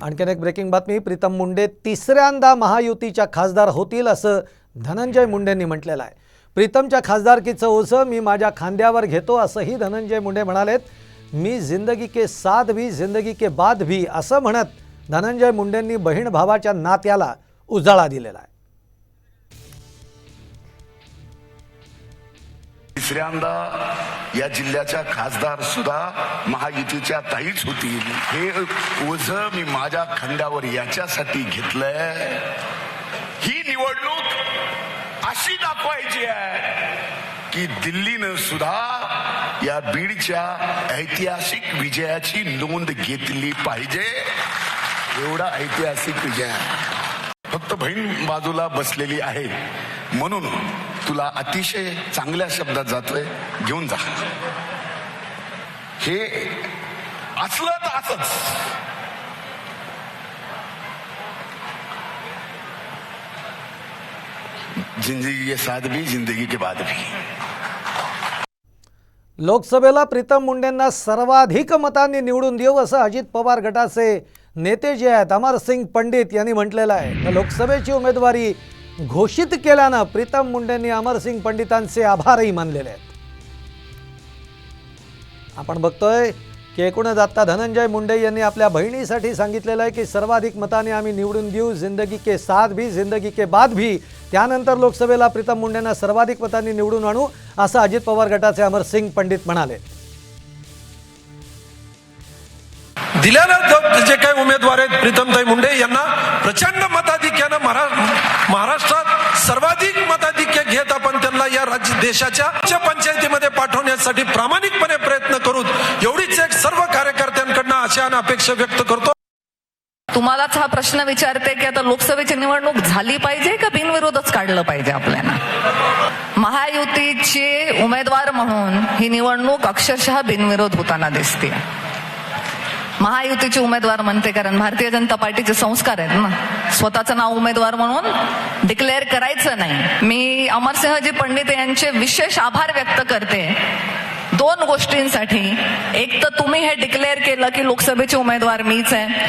आणखीन एक ब्रेकिंग बातमी। प्रीतम मुंडे तिसऱ्यांदा महायुतीच्या खासदार होतील असं धनंजय मुंडेंनी म्हटलेलं आहे। प्रीतमच्या खासदारकीचं ओझं मी माझ्या खांद्यावर घेतो असंही धनंजय मुंडे म्हणालेत। मी जिंदगी के साथ भी जिंदगी के बाद भी असं म्हणत धनंजय मुंडेंनी बहीण भावाच्या नात्याला उजाळा दिलेला आहे। तिसऱ्यांदा या जिल्ह्याच्या खासदार सुद्धा महायुतीच्या ताईच होतील हे ओझं मी माझ्या खांद्यावर याच्यासाठी घेतलंय। ही निवडणूक अशी दाखवायची आहे की दिल्लीनं सुद्धा या बीडच्या ऐतिहासिक विजयाची नोंद घेतली पाहिजे। एवढा ऐतिहासिक विजय फक्त बहीण बाजूला बसलेली आहे म्हणून तुला अतिशय चांगल्या शब्दात जातोय, घेऊन जा। हे असलं तर असंच। जिंदगी के साथ भी जिंदगी के बाद भी। लोकसभेला प्रीतम मुंडेंना सर्वाधिक मतांनी निवडून देऊ असं अजित पवार गटाचे नेते जे आहेत अमरसिंग पंडित यांनी म्हटलेलं आहे। तर लोकसभेची उमेदवारी घोषित केल्यानं प्रीतम मुंडेंनी अमरसिंग पंडितांचे आभारही मानलेले आहेत। आपण बघतोय की एकूणच आता धनंजय मुंडे यांनी आपल्या बहिणीसाठी सांगितलेलं आहे की सर्वाधिक मतांनी आम्ही निवडून देऊ, जिंदगी के साथ भी जिंदगी के बाद भी। त्यानंतर लोकसभेला प्रीतम मुंडेंना सर्वाधिक मतांनी निवडून आणू असं अजित पवार गटाचे अमरसिंग पंडित म्हणाले। दिलेल्या जे काही उमेदवार आहेत प्रीतमताई मुंडे यांना प्रचंड मताधिक्यानं महाराष्ट्रात सर्वाधिक मताधिक्य घेत आपण त्यांना या राज्य देशाच्या पंचायतीमध्ये पाठवण्यासाठी प्रामाणिकपणे प्रयत्न करू एवढीच एक सर्व कार्यकर्त्यांकडून आशा आणि अपेक्षा व्यक्त करतो। तुम्हालाच हा प्रश्न विचारते की आता लोकसभेची निवडणूक झाली पाहिजे का बिनविरोधच काढलं पाहिजे आपल्याला? महायुतीचे उमेदवार म्हणून ही निवडणूक अक्षरशः बिनविरोध होताना दिसते। महायुतीचे उमेदवार म्हणते कारण भारतीय जनता पार्टीचे संस्कार आहेत ना, स्वतःचं नाव उमेदवार म्हणून डिक्लेअर करायचं नाही। मी अमरसिंहजी पंडित यांचे विशेष आभार व्यक्त करते दोन गोष्टींसाठी। एक तर तुम्ही हे डिक्लेअर केलं की लोकसभेचे उमेदवार मीच आहे।